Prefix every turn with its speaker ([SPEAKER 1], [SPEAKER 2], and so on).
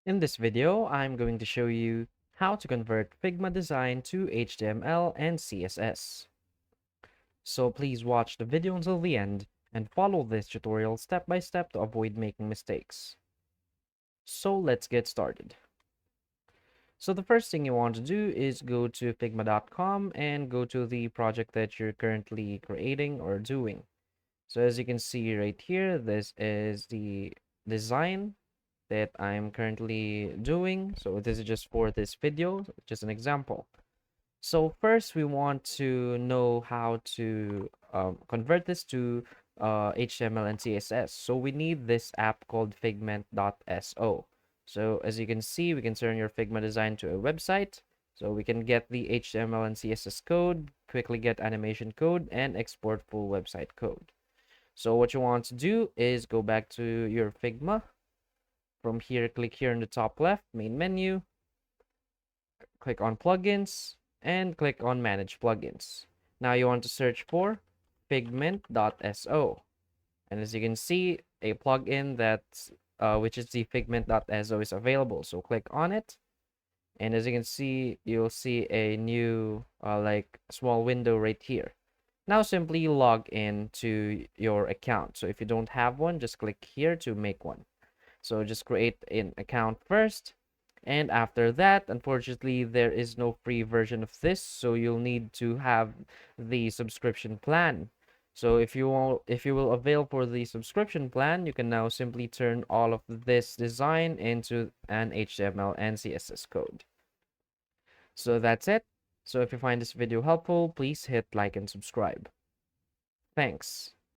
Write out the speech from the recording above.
[SPEAKER 1] In this video, I'm going to show you how to convert Figma design to HTML and CSS. So please watch the video until the end and follow this tutorial step by step to avoid making mistakes. So let's get started. So the first thing you want to do is go to figma.com and go to the project that you're currently creating or doing. So as you can see right here, this is the design that I'm currently doing. So this is just for this video, just an example. So first we want to know how to convert this to HTML and CSS. So we need this app called figment.so. So as you can see, we can turn your Figma design to a website. So we can get the HTML and CSS code, quickly get animation code, and export full website code. So what you want to do is go back to your Figma. From here, click here in the top left, main menu, click on plugins, and click on manage plugins. Now you want to search for figment.so. And as you can see, a plugin that's which is the figment.so is available. So click on it. And as you can see, you'll see a new like small window right here. Now simply log in to your account. So if you don't have one, just click here to make one. So just create an account first. And after that, unfortunately, there is no free version of this. So you'll need to have the subscription plan. So if you will avail for the subscription plan, you can now simply turn all of this design into an HTML and CSS code. So that's it. So if you find this video helpful, please hit like and subscribe. Thanks.